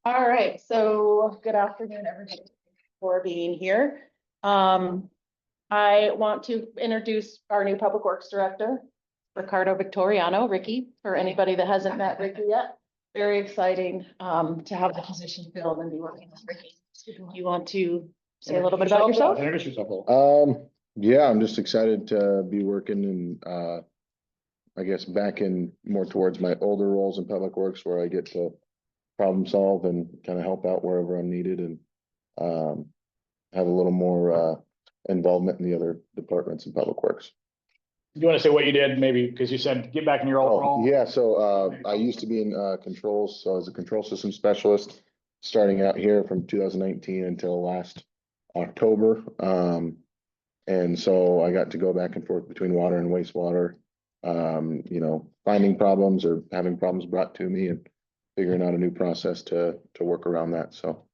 All right, so good afternoon, everybody, for being here. I want to introduce our new Public Works Director, Ricardo Victoriano. Ricky, for anybody that hasn't met Ricky yet. Very exciting to have the position filled and be working with Ricky. You want to say a little bit about yourself? Introduce yourself. Yeah, I'm just excited to be working in, I guess back in more towards my older roles in Public Works where I get to problem solve and kind of help out wherever I'm needed and have a little more involvement in the other departments in Public Works. Do you want to say what you did, maybe, because you said get back in your old role? Yeah, so I used to be in controls, so I was a control system specialist starting out here from 2019 until last October. And so I got to go back and forth between water and wastewater, finding problems or having problems brought to me and figuring out a new process to work around that. So,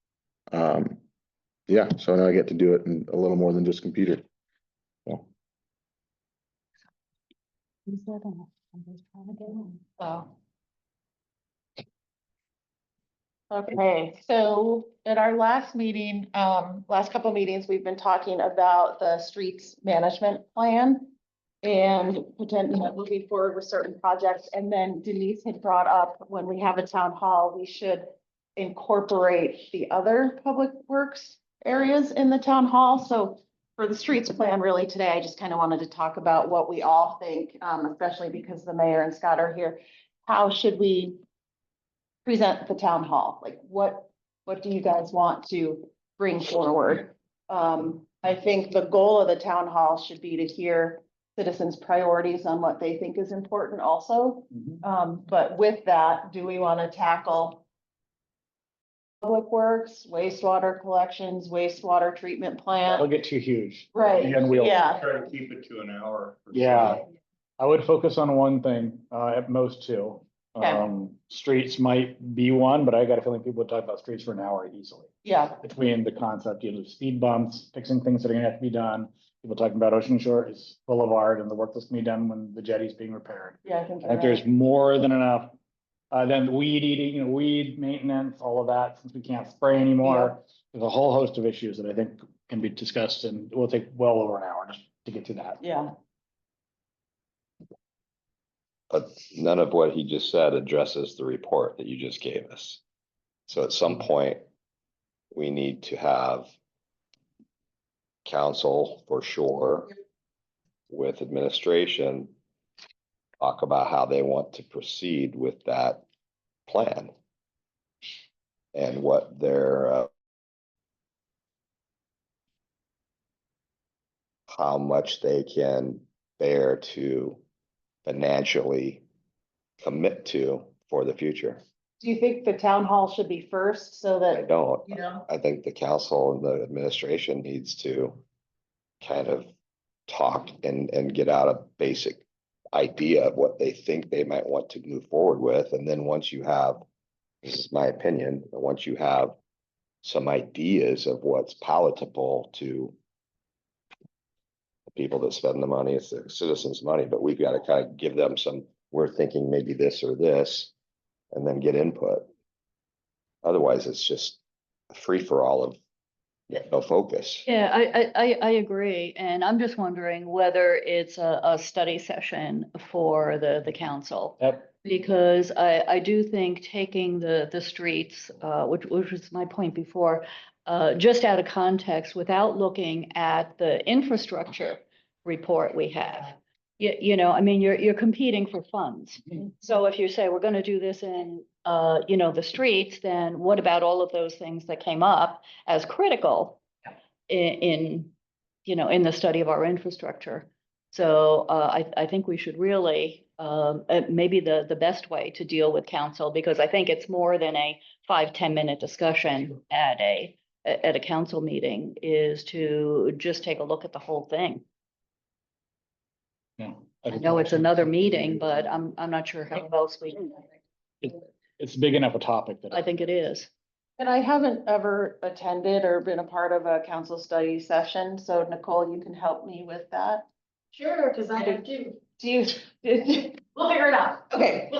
yeah, so now I get to do it in a little more than just computer. So. Oh. Okay, so at our last meeting, last couple of meetings, we've been talking about the streets management plan and potentially moving forward with certain projects. And then Denise had brought up when we have a town hall, we should incorporate the other public works areas in the town hall. So for the streets plan, really today, I just kind of wanted to talk about what we all think, especially because the mayor and Scott are here. How should we present the town hall? Like what do you guys want to bring forward? I think the goal of the town hall should be to hear citizens' priorities on what they think is important also. But with that, do we want to tackle public works, wastewater collections, wastewater treatment It'll plant? get too huge. Right, And we'll yeah, Try to keep it to an hour. Yeah. I would focus on one thing, at most two. Okay. Streets might be one, but I got a feeling people would talk about streets for an hour easily. yeah, Between the concept, speed bumps, fixing things that are gonna have to be done. People talking about Ocean Shores Boulevard and the work that's gonna be done when the jetty's being repaired. yeah, I think I you're think right. there's more than enough. Then weed eating, weed maintenance, all of that, since we can't spray anymore. There's a whole host of issues that I think can be discussed and it will take well over an hour just to get to that. Yeah, But none of what he just said addresses the report that you just gave us. So at some point, we need to have council for sure with administration talk about how they want to proceed with that plan and what their how much they can bear to financially commit to for the future. do you think the town hall should be first so I that, don't. you know? I think the council and the administration needs to kind of talk and get out a basic idea of what they think they might want to move forward with. And then once you have, this is my opinion, but once you have some ideas of what's palatable to the people that spend the money, it's the citizens' money, but we've got to kind of give them some, we're thinking maybe this or this, and then get input. Otherwise, it's just a free for all of no focus. Yeah, I agree, and I'm just wondering whether it's a study session for the council. Yep. Because I do think taking the streets, which was my point before, just out of context without looking at the infrastructure report we have. I mean, you're competing for funds. So if you say we're gonna do this in, the streets, then what about all of those things that came up as critical in the study of our infrastructure? So I think we should really, maybe the best way to deal with council, because I think it's more than a 5-10 minute discussion at a council meeting, is to just take a look at the whole thing. Yeah. I know it's another meeting, but I'm not sure how else we. It's big enough a topic that. I think it is. And I haven't ever attended or been a part of a council study session, so Nicole, you can help me with that. Sure, because I have to. Do you? We'll figure it out. Okay.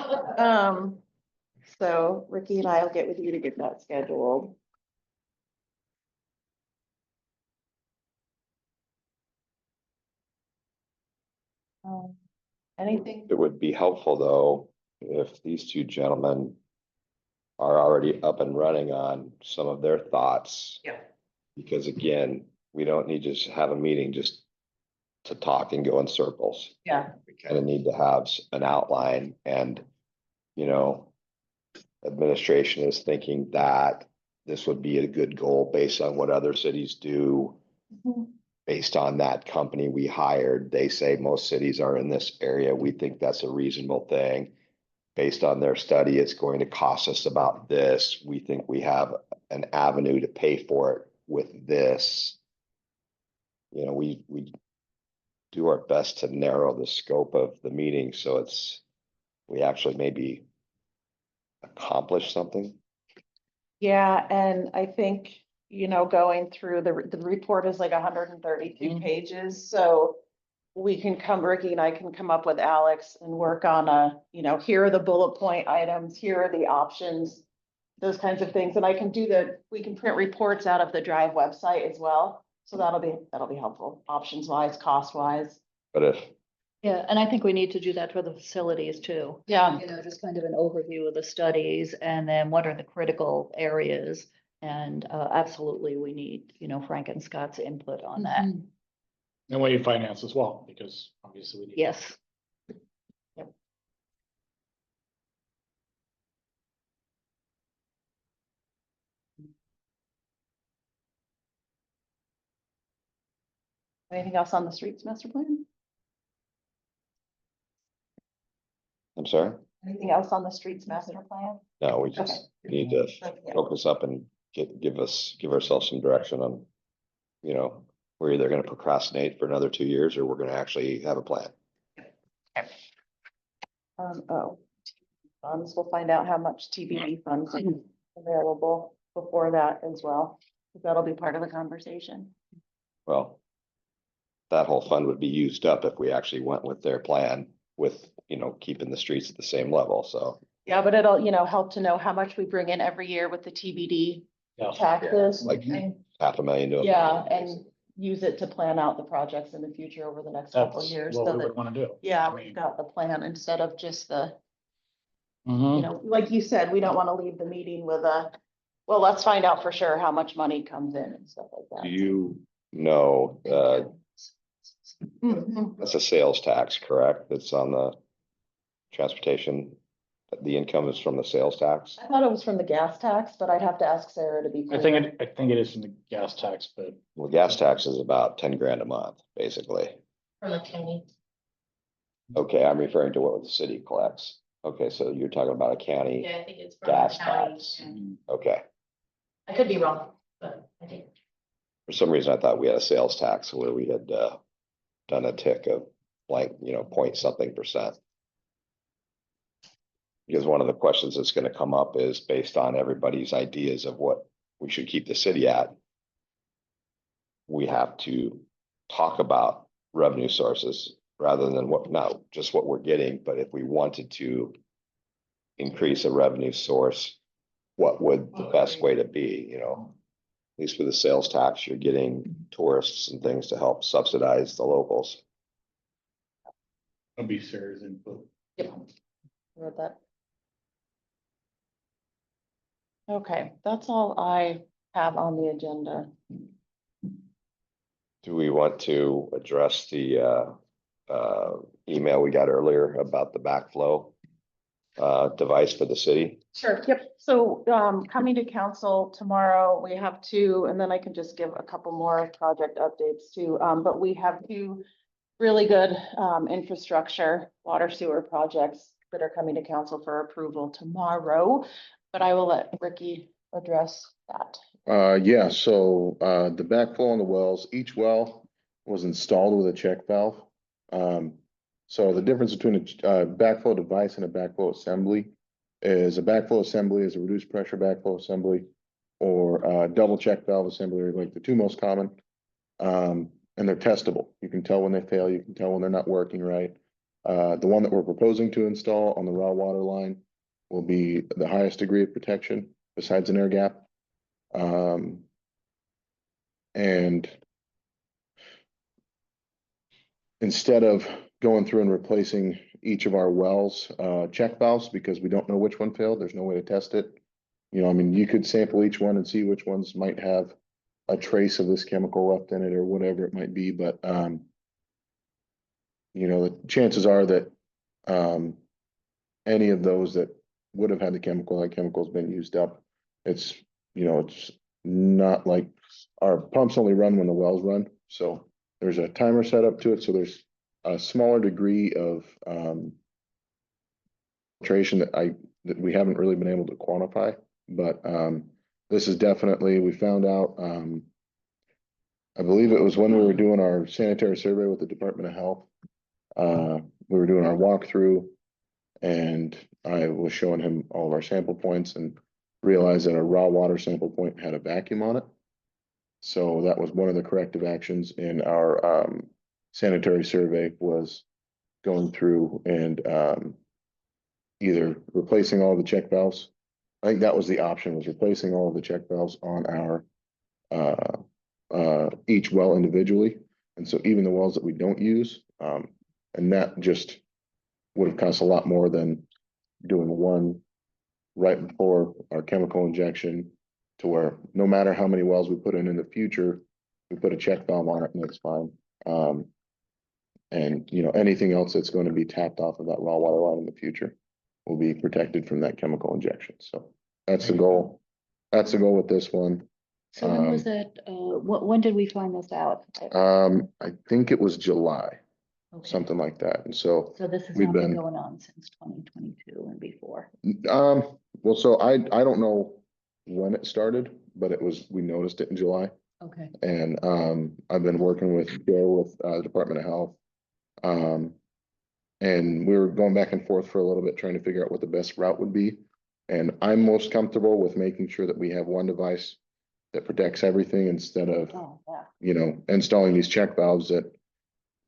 So Ricky and I will get with you to get that scheduled. Anything? It would be helpful, though, if these two gentlemen are already up and running on some of their thoughts. Yeah. Because again, we don't need to just have a meeting just to talk and go in circles. Yeah. We kind of need to have an outline and, you know, administration is thinking that this would be a good goal based on what other cities do. Based on that company we hired, they say most cities are in this area. We think that's a reasonable thing. Based on their study, it's going to cost us about this. We think we have an avenue to pay for it with this. You know, we do our best to narrow the scope of the meeting, so we actually maybe accomplish something. Yeah, and I think, going through the report is like 132 pages, so we can Ricky and I can come up with Alex and work on here are the bullet point items, here are the options, those kinds of things, and we can print reports out of the Drive website as well. So that'll be helpful, options wise, cost wise. But Yeah, and I think we need to do that for the facilities too. Yeah. Just kind of an overview of the studies and then what are the critical areas? And absolutely, we need, Frank and Scott's input on that. And way you finance as well, because obviously we need. Yes. Anything else on the streets master plan? I'm sorry, Anything else on the streets master plan? no, we just need to focus up and give ourselves some direction on, we're either gonna procrastinate for another 2 years or we're gonna actually have a plan. Funds, we'll find out how much TBD funds are available before that as well. That'll be part of the conversation. Well, that whole fund would be used up if we actually went with their plan with, keeping the streets at the same level, so. Yeah, but it'll, help to know how much we bring in every year with the TBD Yeah. taxes. Like and- $500,000 to $1 million. Yeah, and use it to plan out the projects in the future over the next couple of That's years. what So we that, would want to do. yeah, we've got the plan instead of just the, Mhm. like you said, we don't want to leave the meeting with well, let's find out for sure how much money comes in and stuff like that. Do you know, Mhm. that's a sales tax, correct? That's on the transportation. The income is from the sales tax? I thought it was from the gas tax, but I'd have to ask Sarah to be. I think it is from the gas tax, but Well, gas tax is about 10 grand a month, basically. From the county. Okay, I'm referring to what the city collects. Okay, so you're talking about a county, I think it's gas tax. Okay. I could be wrong, but I think. For some reason, I thought we had a sales tax where we had done a tick of like, point something percent. Because one of the questions that's gonna come up is based on everybody's ideas of what we should keep the city at. We have to talk about revenue sources rather than not just what we're getting, but if we wanted to increase a revenue source, what would the best way to be, At least with the sales tax, you're getting tourists and things to help subsidize the locals. it'll be serious input. Yep. Read that. Okay, that's all I have on the agenda. Do we want to address the email we got earlier about the backflow device for the city? Sure, yep. So, coming to council tomorrow, we have two, and then I can just give a couple more project updates too. But we have two really good, infrastructure, water sewer projects that are coming to council for approval tomorrow. But I will let Ricky address that. Yeah, so, the backflow on the wells, each well was installed with a check valve. So the difference between a backflow device and a backflow assembly is a backflow assembly is a reduced pressure backflow assembly or a double check valve assembly are like the two most common. And they're testable. You can tell when they fail, you can tell when they're not working right. The one that we're proposing to install on the raw water line will be the highest degree of protection besides an air gap. And instead of going through and replacing each of our wells, check valves, because we don't know which one failed, there's no way to test it. You know, I mean, you could sample each one and see which ones might have a trace of this chemical left in it or whatever it might be, but, you know, the chances are that, any of those that would have had the chemical, that chemical's been used up. It's, you know, it's not like our pumps only run when the wells run, so there's a timer set up to it, so there's a smaller degree of filtration that we haven't really been able to quantify, but this is definitely, we found out, I believe it was when we were doing our sanitary survey with the Department of Health. We were doing our walkthrough, and I was showing him all of our sample points and realized that our raw water sample point had a vacuum on it. So that was one of the corrective actions in our sanitary survey, was going through and either replacing all the check valves. I think that was the option, was replacing all of the check valves on our each well individually. And so even the wells that we don't use, and that just would have cost a lot more than doing one right before our chemical injection, to where no matter how many wells we put in the future, we put a check valve on it and it's fine. And you know, anything else that's going to be tapped off of that raw water line in the future will be protected from that chemical injection. So that's the goal. That's the goal with this one. So when was that, when did we find this out? I think it was July, Okay. something like that. And so, So this has we've not been been- going on since 2022 and before. well, so I don't know when it started, but we noticed it in July. Okay. And I've been working with Joe with the Department of Health. And we were going back and forth for a little bit, trying to figure out what the best route would be. And I'm most comfortable with making sure that we have one device that protects everything, instead of, Oh, yeah. you know, installing these check valves that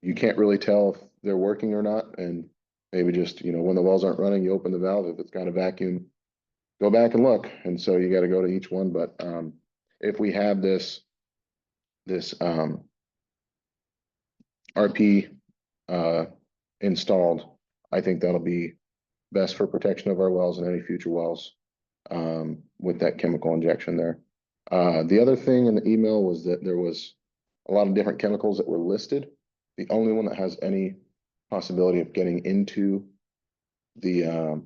you can't really tell if they're working or not. And maybe just, you know, when the wells aren't running, you open the valve. If it's got a vacuum, go back and look. And so you got to go to each one. But if we have this RP installed, I think that'll be best for protection of our wells and any future wells with that chemical injection there. The other thing in the email was that there was a lot of different chemicals that were listed. The only one that has any possibility of getting into the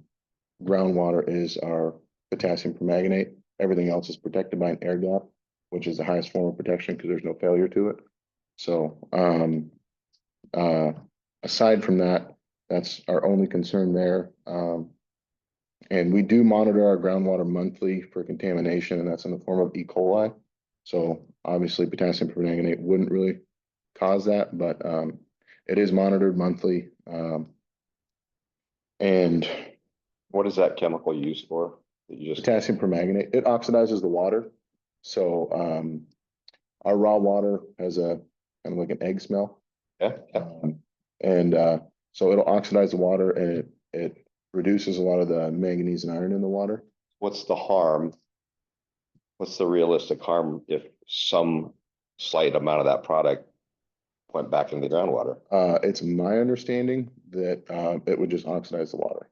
groundwater is our potassium permanganate. Everything else is protected by an air gap, which is the highest form of protection because there's no failure to it. So aside from that, that's our only concern there. And we do monitor our groundwater monthly for contamination, and that's in the form of E. coli. So obviously potassium permanganate wouldn't really cause that, but it is monitored monthly. And What is that chemical used for? That you just, potassium permanganate, it oxidizes the water. So our raw water has a kind of like an egg smell. yeah, And so it'll oxidize the water, and it reduces a lot of the manganese and iron in the water. what's the harm? What's the realistic harm if some slight amount of that product went back into the groundwater? It's my understanding that it would just oxidize the water.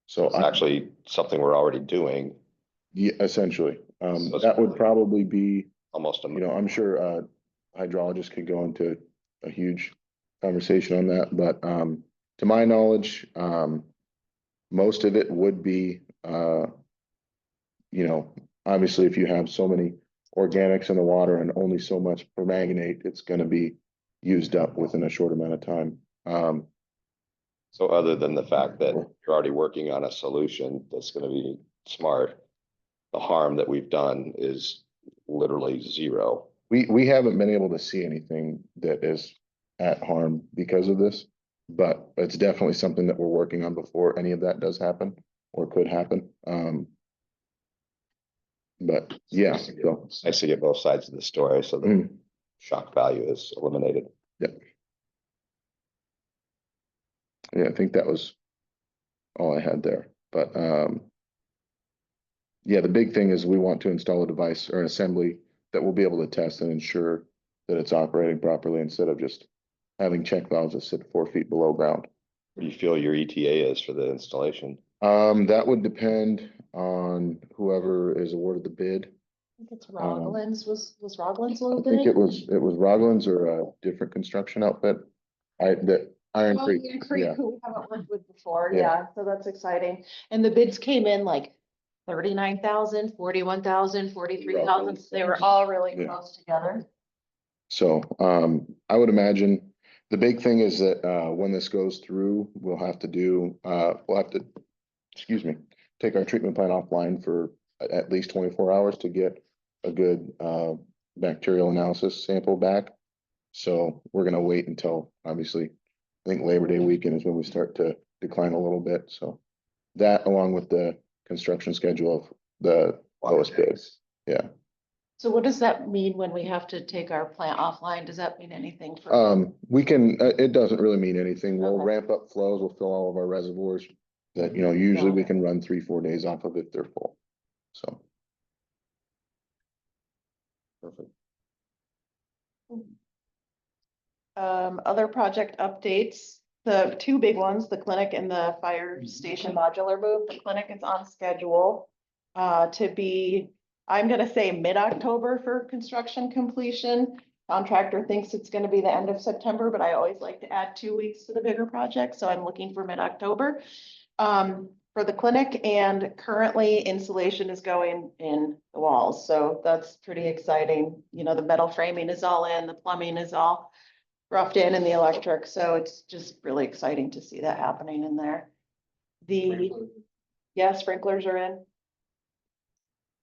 So It's actually something we're already doing, yeah, essentially, So it's that would probably be, almost. you know, I'm sure hydrologists could go into a huge conversation on that, but to my knowledge, most of it would be, you know, obviously if you have so many organics in the water and only so much permanganate, it's going to be used up within a short amount of time. So other than the fact that you're already working on a solution that's gonna be smart, the harm that we've done is literally zero. We haven't been able to see anything that is at harm because of this, but it's definitely something that we're working on before any of that does happen or could happen. But yeah, so. It's nice to get both sides of the story, so the mm, shock value is eliminated. Yeah, I think that was all I had there, but yeah, the big thing is we want to install a device or an assembly that will be able to test and ensure that it's operating properly instead of just having check valves that sit 4 feet below ground. What do you feel your ETA is for the installation? That would depend on whoever is awarded the bid. I think it's Roglins, was Roglins a I little think bit? it was Roglins or a different construction outfit. Iron Oh, Creek, Iron Creek, yeah. who we haven't worked with before, Yeah. yeah, so that's exciting. And the bids came in like 39,000, 41,000, 43,000. So they were all really Yeah. close together. So, I would imagine the big thing is that, when this goes through, we'll have to, excuse me, take our treatment plant offline for at least 24 hours to get a good, bacterial analysis sample back. So we're gonna wait until, obviously, I think Labor Day weekend is when we start to decline a little bit, so. That along with the construction schedule of the lowest bids, yeah. So what does that mean when we have to take our plant offline? Does that mean anything for? We can, it doesn't really mean anything. We'll Okay. ramp up flows, we'll fill all of our reservoirs. That, usually we can run 3-4 days off of it if they're full, so. Perfect. Other project updates, the two big ones, the clinic and the fire station modular move. The clinic is on schedule to be, I'm gonna say mid-October for construction completion. Contractor thinks it's gonna be the end of September, but I always like to add 2 weeks to the bigger project, so I'm looking for mid-October. For the clinic, and currently insulation is going in the walls, so that's pretty exciting. The metal framing is all in, the plumbing is all roughed in and the electric, so it's just really exciting to see that happening in there. Yeah, sprinklers are in.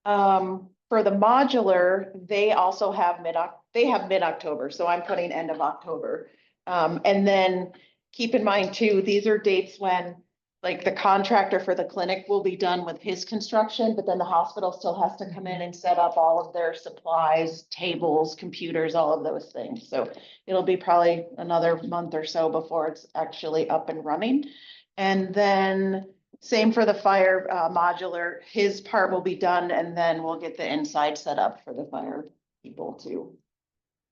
For the modular, they also have mid-October, so I'm putting end of October. And then keep in mind too, these are dates when, like, the contractor for the clinic will be done with his construction, but then the hospital still has to come in and set up all of their supplies, tables, computers, all of those things. So it'll be probably another month or so before it's actually up and running. And then same for the fire modular, his part will be done, and then we'll get the inside set up for the fire people to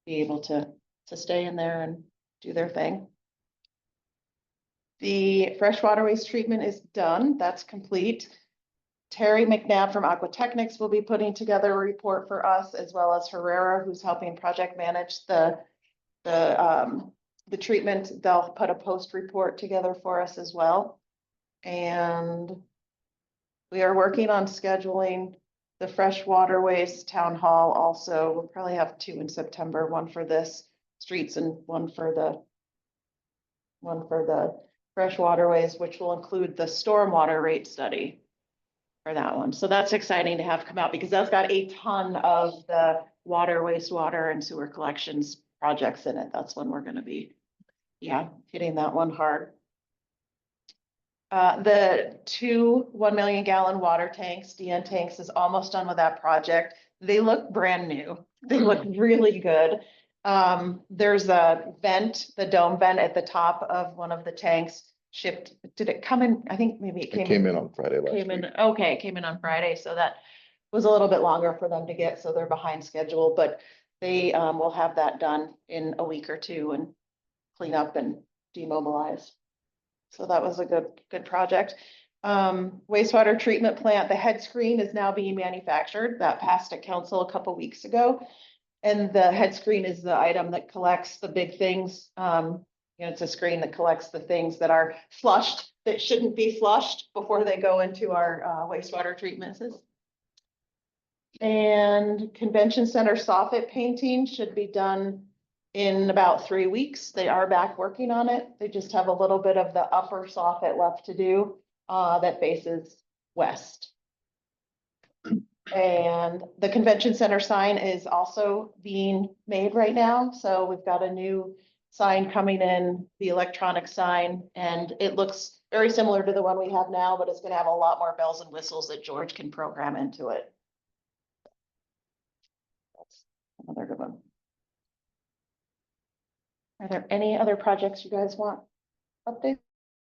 be able to stay in there and do their thing. The freshwater waste treatment is done, that's complete. Terry McNabb from Aquatechnics will be putting together a report for us, as well as Herrera, who's helping project manage the treatment. They'll put a post report together for us as well. And we are working on scheduling the freshwater waste town hall also. We'll probably have 2 in September, one for this streets and one for the fresh waterways, which will include the stormwater rate study for that one. So that's exciting to have come out because that's got a ton of the water, wastewater and sewer collections projects in it. That's when we're gonna be, hitting that one hard. The 2 1 million gallon water tanks, DN tanks, is almost done with that project. They look brand new. They look really good. There's a vent, the dome vent at the top of one of the tanks shipped. Did it come in? I think maybe it It came in on Friday last Came week. in, okay, it came in on Friday, so that was a little bit longer for them to get, so they're behind schedule, but they will have that done in a week or 2 and clean up and demobilize. So that was a good project. Wastewater treatment plant, the head screen is now being manufactured. That passed at council a couple weeks ago. And the head screen is the item that collects the big things. It's a screen that collects the things that are flushed, that shouldn't be flushed before they go into our wastewater treatment system. And convention center soffit painting should be done in about 3 weeks. They are back working on it. They just have a little bit of the upper soffit left to do that faces west. And the convention center sign is also being made right now. So we've got a new sign coming in, the electronic sign, and it looks very similar to the one we have now, but it's gonna have a lot more bells and whistles that George can program into it. That's another good one. Are there any other projects you guys want updates?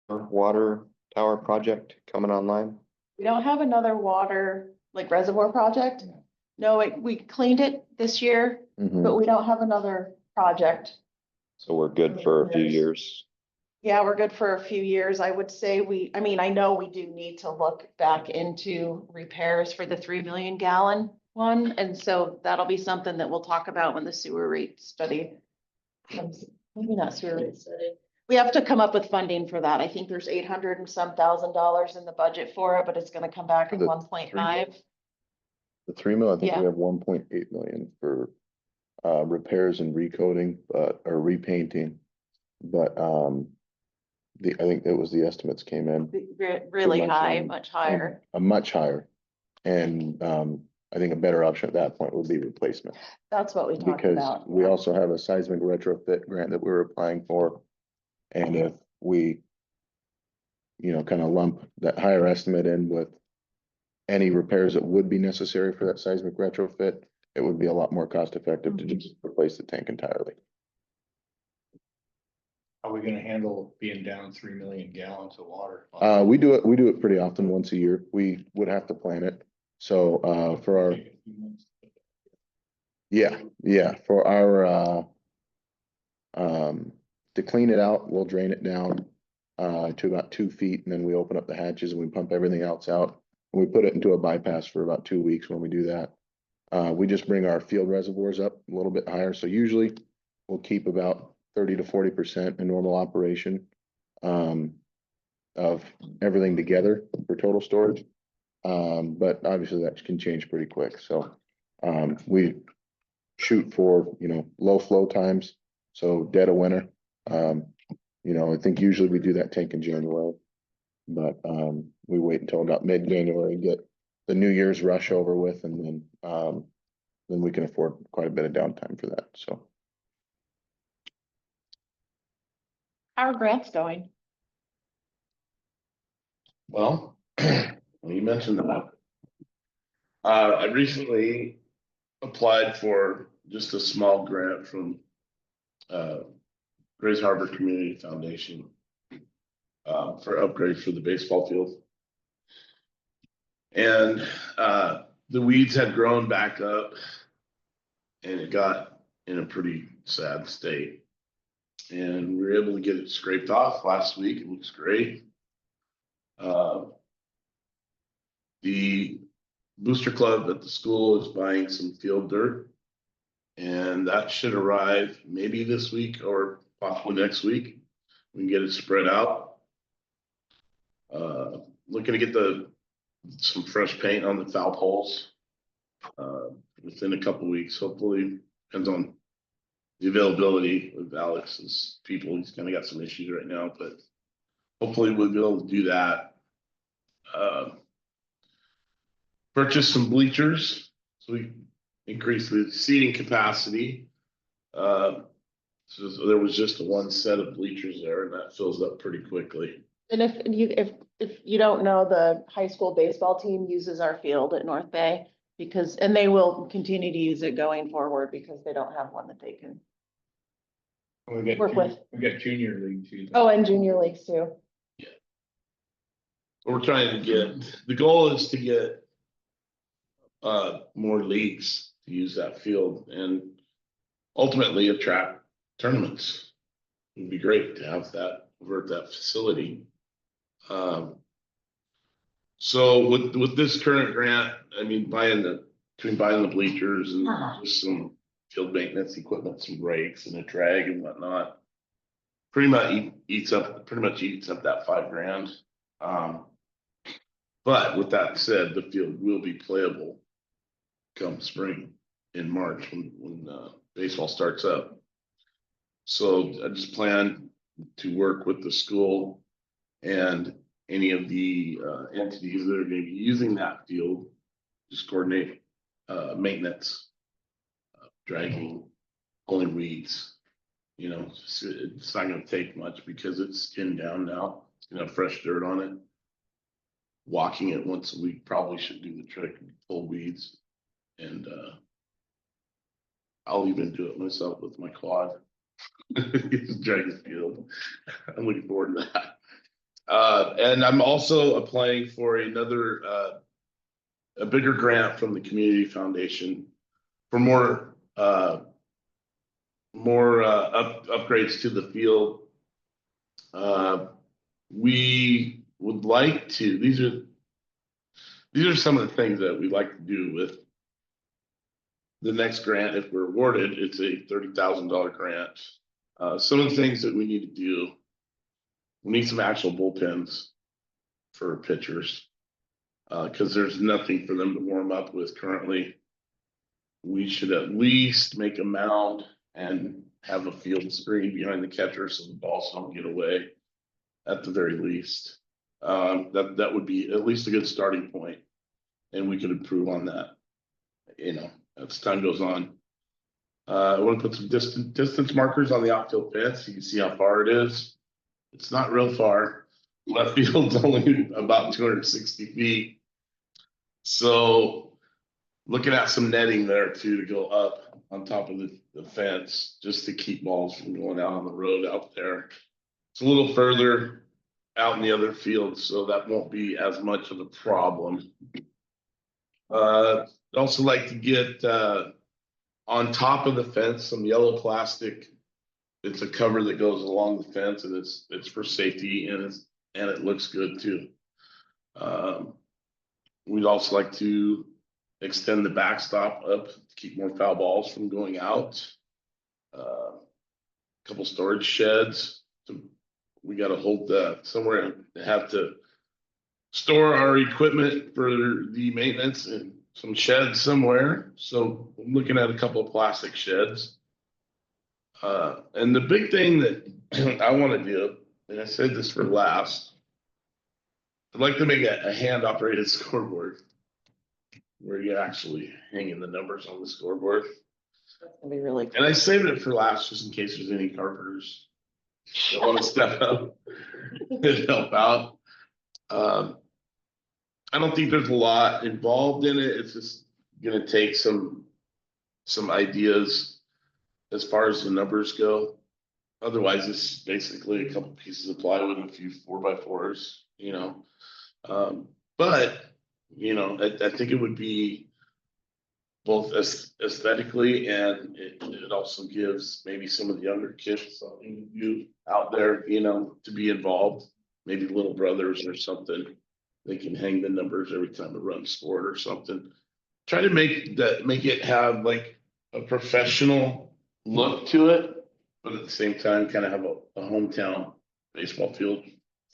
Water tower project coming online. We don't have another water like reservoir project. No, we cleaned it this year, Mhm. but we don't have another project. So we're good for a few Yes. years. Yeah, we're good for a few years. I would say I mean, I know we do need to look back into repairs for the 3 million gallon one. And so that'll be something that we'll talk about when the sewer rate study comes, maybe not sewer rate study. We have to come up with funding for that. I think there's 800 and some $1,000 in the budget for it, but it's gonna come back in The 1.5. The 3 mil, I think we Yeah. have 1.8 million for repairs and recoding, or repainting. But I think it was the estimates came in Really much high, in- much higher. a much higher. And I think a better option at that point would be replacement. That's what we talked Because about. we yeah. also have a seismic retrofit grant that we're applying for. And if we, kind of lump that higher estimate in with any repairs that would be necessary for that seismic retrofit, it would be a lot more cost effective to just replace the tank entirely. Are we gonna handle being down 3 million gallons of water? We do it pretty often, once a year. We would have to plan it. So, for our, for our, to clean it out, we'll drain it down to about 2 feet, and then we open up the hatches and we pump everything else out. And we put it into a bypass for about 2 weeks when we do that. We just bring our field reservoirs up a little bit higher, so usually we'll keep about 30 to 40% in normal operation of everything together for total storage. But obviously that can change pretty quick, so we shoot for, low flow times, so dead of winter. I think usually we do that tank in January, but we wait until about mid-January and get the New Year's rush over with, and then we can afford quite a bit of downtime for that, so. How are grants going? Well, you mentioned that. I recently applied for just a small grant from Grays Harbor Community Foundation for upgrades for the baseball field. And the weeds had grown back up and it got in a pretty sad state. And we were able to get it scraped off last week. It looks great. The booster club at the school is buying some field dirt, and that should arrive maybe this week or possibly next week. We can get it spread out. Looking to get some fresh paint on the foul poles within a couple weeks. Hopefully, depends on the availability of Alex's people. He's kind of got some issues right now, but hopefully we'll be able to do that. Purchase some bleachers, so we increase the seating capacity. So there was just one set of bleachers there, and that fills up pretty quickly. And if you don't know, the high school baseball team uses our field at North Bay and they will continue to use it going forward because they don't have one that they can. Work with. We got junior league too. Oh, and junior leagues too. We're trying to get, the goal is to get more leagues to use that field and ultimately attract tournaments. It'd be great to have that over at that facility. So with this current grant, I mean, between buying the bleachers and just some field maintenance equipment, some rakes and a drag and whatnot, pretty much eats up that $5,000. But with that said, the field will be playable come spring in March when baseball starts up. So I just plan to work with the school and any of the entities that are going to be using that field, just coordinate maintenance, dragging, pulling weeds. It's not going to take much because it's skinned down now. It's going to have fresh dirt on it. Walking it once a week probably should do the trick and pull weeds. And I'll even do it myself with my quad. Drag the field. I'm looking forward to that. And I'm also applying for another a bigger grant from the community foundation for more upgrades to the field. We would like to, these are some of the things that we'd like to do with the next grant. If we're awarded, it's a $30,000 grant. Some of the things that we need to do, we need some actual bullpens for pitchers. Cause there's nothing for them to warm up with currently. We should at least make a mound and have a field screen behind the catcher so the balls don't get away at the very least. That would be at least a good starting point, and we could improve on that, you know, as time goes on. I want to put some distance markers on the outfield fence. You can see how far it is. It's not real far. Left field's only about 260 feet. So looking at some netting there too, to go up on top of the fence, just to keep balls from going out on the road out there. It's a little further out in the other field, so that won't be as much of a problem. I'd also like to get on top of the fence some yellow plastic. It's a cover that goes along the fence, and it's for safety, and it looks good too. We'd also like to extend the backstop up to keep more foul balls from going out. Couple storage sheds. We got to hold that somewhere and have to store our equipment for the maintenance and some sheds somewhere. So I'm looking at a couple of plastic sheds. And the big thing that I want to do, and I said this for last, I'd like to make a hand operated scoreboard where you're actually hanging the numbers on the scoreboard. That's gonna be really. And I saved it for last just in case there's any carpenters that want to step up and help out. I don't think there's a lot involved in it. It's just gonna take some ideas as far as the numbers go. Otherwise, it's basically a couple pieces of plywood and a few 4x4s, you know. But you know, I think it would be both aesthetically, and it also gives maybe some of the younger kids something new out there, you know, to be involved. Maybe little brothers or something. They can hang the numbers every time they run sport or something. Try to make it have like a professional look to it, but at the same time, kind of have a hometown baseball field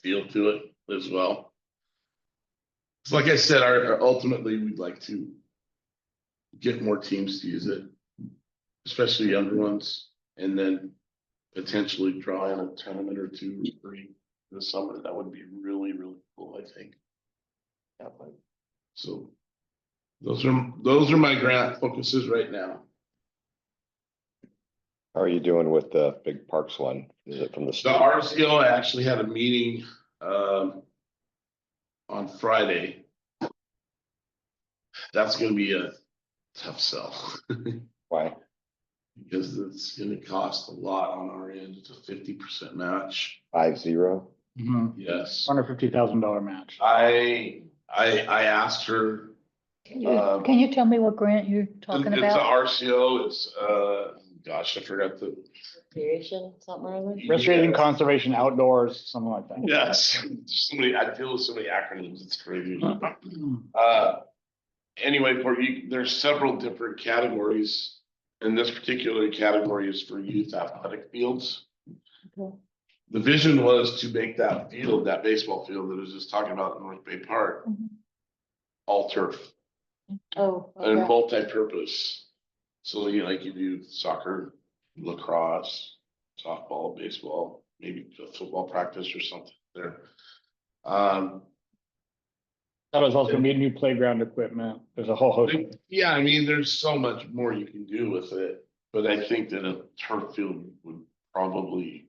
feel to it as well. So like I said, ultimately we'd like to get more teams to use it, especially younger ones, and then potentially draw in a tournament or two or three this summer. That would be really, really cool, I think. So those are my grant focuses right now. How are you doing with the big parks one? Is it from the The state? RCO, I actually had a meeting on Friday. That's gonna be a tough sell. Why? Because it's gonna cost a lot on our end. It's a 50% match. 5-0? Yes. $150,000 match. I asked her. Can you tell me what grant you're talking It's a about? RCO. It's gosh, I forgot the. Recreation, something or other. Recreation, Yes. conservation, outdoors, something like that. Yes, I deal with so many acronyms. It's crazy. Anyway, there's several different categories, and this particular category is for youth athletic fields. Okay. The vision was to make that field, that baseball field that I was just talking about in North Bay Park, Mhm. all turf Oh, and okay. multi-purpose. So you do soccer, lacrosse, softball, baseball, maybe a football practice or something there. That was also gonna be new playground equipment. There's a whole host. Yeah, I mean, there's so much more you can do with it, but I think that a turf field would probably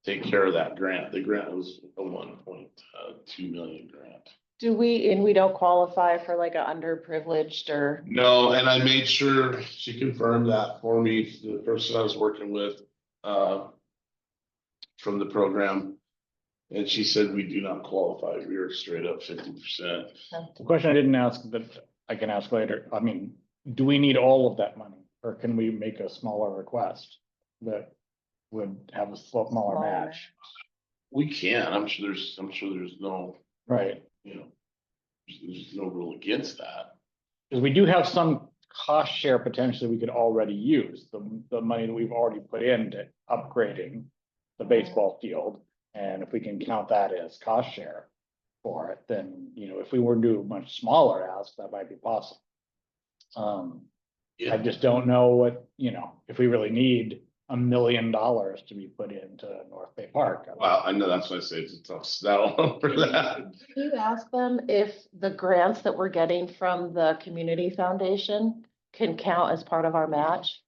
take care of that grant. The grant was a 1.2 million grant. We don't qualify for like a underprivileged or, No, and I made sure she confirmed that for me, the person I was working with, from the program. And she said we do not qualify. We are straight up 50%. The question I didn't ask that I can ask later, I mean, do we need all of that money? Or can we make a smaller request that would have a smaller match? We can, I'm sure there's no, Right, you know, there's no rule against that. because we do have some cost share potentially we could already use, the money that we've already put into upgrading the baseball field. And if we can count that as cost share for it, then, you know, if we were to do a much smaller ask, that might be possible. I Yeah, just don't know what, you know, if we really need $1 million to be put into North Bay Park. well, I know that's why I say it's a tough sell for that. Can you ask them if the grants that we're getting from the community foundation can count as part of our match?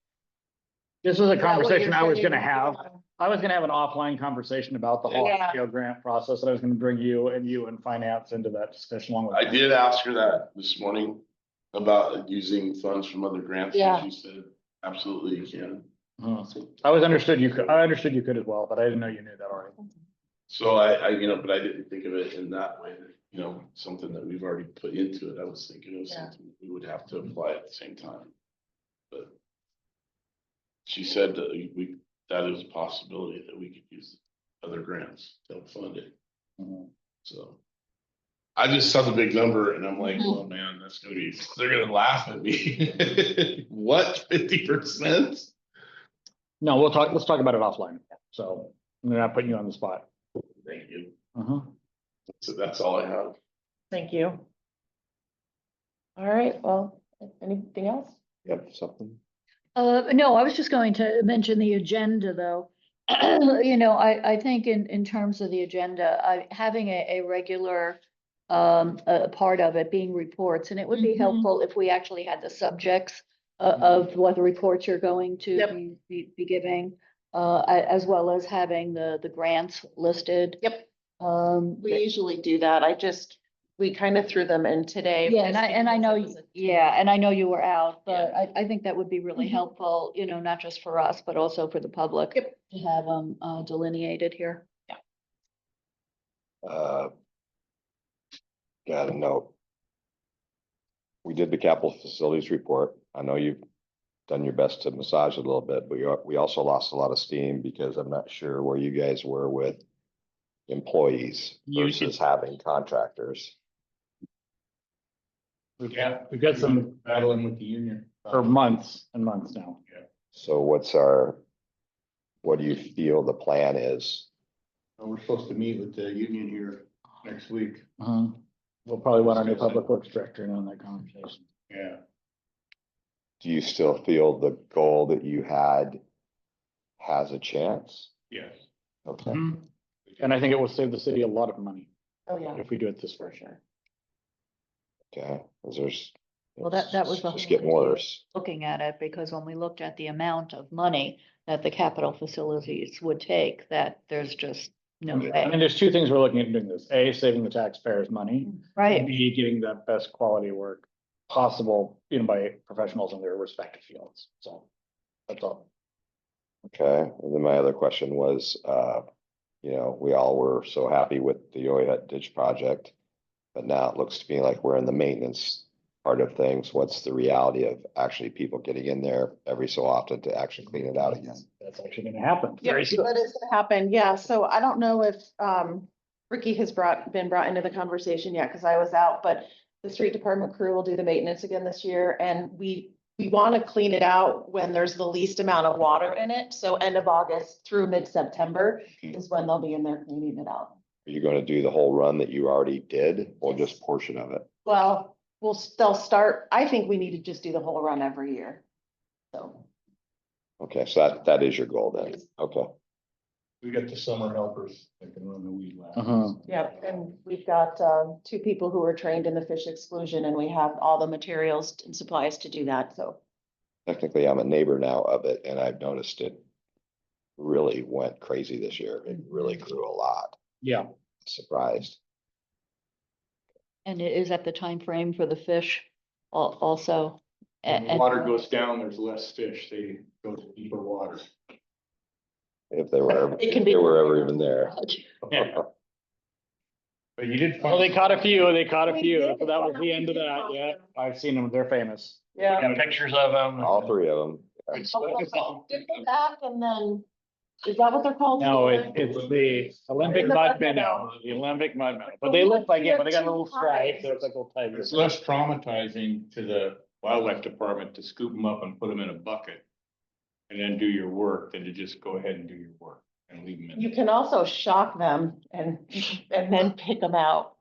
This was a Is that what conversation you're I was saying? gonna have. I was gonna have an offline conversation about the Yeah. Hawk grant process, and I was gonna bring you and finance into that discussion along with. I did ask her that this morning about using funds from other grants. And Yeah. she said, absolutely you can. I understood you could as well, but I didn't know you knew that already. So I, you know, but I didn't think of it in that way, that, you know, something that we've already put into it. I was thinking it was Yeah. something we would have to apply at the same time. But she said that that is a possibility that we could use other grants to help fund it. Mhm. So I just saw the big number and I'm like, Mhm. well, man, they're gonna laugh at me. What, 50%? No, let's talk about it offline. So I'm not putting you on the spot. Thank you. Uh-huh. So that's all I have. Thank you. All right, well, anything else? Yep, something. No, I was just going to mention the agenda, though. You know, I think in terms of the agenda, having a regular a part of it being reports, and it would be Mhm. helpful if we actually had the subjects of what the reports you're going to Yep. be giving, as well as having the grants listed. Yep, we that- usually do that. We kind of threw them in today. Yeah, just and I because know, it was a- and I know you were out, but I think that would be really Mhm. helpful, you know, not just for us, but also for the public. Yep. To have them delineated here. Got a note. We did the capital facilities report. I know you've done your best to massage it a little bit, but we also lost a lot of steam because I'm not sure where you guys were with employees versus having contractors. We've got some Battling with the union. for months and months now. So what do you feel the plan is? We're supposed to meet with the union here next week. Uh-huh. We'll probably want our new public works director in on that conversation. Yeah. Do you still feel the goal that you had has a chance? Yes. Okay, And I think it will save the city a lot of money Oh, yeah. if we do it this way. okay, 'cause there's. Well, that was the It's whole getting idea. worse. Looking at it, because when we looked at the amount of money that the capital facilities would take, that there's just no I mean, way. there's two things we're looking at doing this. A, saving the taxpayers money. Right, B, getting the best quality work possible, you know, by professionals in their respective fields. So that's all. Okay, and then my other question was, you know, we all were so happy with the Oyot ditch project. But now it looks to me like we're in the maintenance part of things. What's the reality of actually people getting in there every so often to actually clean it out again? That's actually gonna happen. Yeah, very soon. that is gonna happen. Yeah, so I don't know if Ricky has been brought into the conversation yet, because I was out, but the street department crew will do the maintenance again this year, and we want to clean it out when there's the least amount of water in it. So end of August through mid-September is when they'll be in there cleaning it out. Are you gonna do the whole run that you already did or just portion of it? Well, they'll start, I think we need to just do the whole run every year. So, Okay, so that is your goal then. Okay, We got the summer helpers that can run the weed whack. Uh-huh. yeah, and we've got two people who are trained in the fish exclusion, and we have all the materials and supplies to do that, so. technically I'm a neighbor now of it and I've noticed it really went crazy this year. It really grew a lot. Yeah, Surprised. and it is at the time frame for the fish also. When the water goes down, there's less fish, they go to deeper water. If they were, It can if be- they were ever even there. Yeah. But you did. Well, they caught a few, We did. so that was the end of that, yeah, I've seen them, they're famous. Yeah. Got pictures of them. All three of them. Just go back and then, is that what they're called? No, it's the Olympic mud minnow, the Olympic mud minnow, but they look like it, but they got a little stripe, so it's like little It's tigers. less traumatizing to the wildlife department to scoop them up and put them in a bucket. And then do your work than to just go ahead and do your work and leave them in. You can also shock them and then pick them out.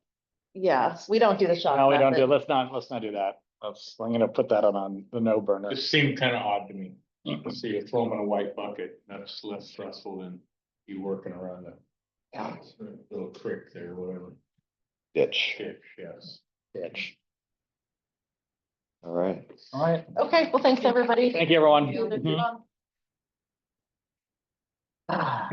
Yes, we don't do the shock. No, we don't do, method. let's not do that. I'm gonna put that on the no burner. It seemed kind of odd to me. To see you throw them in a white bucket, that's less stressful than you working around a little creek there, whatever. Ditch. Ditch, yes. Ditch. All right. All right, Okay, well, thanks, everybody. thank you, everyone. Good Mhm. one.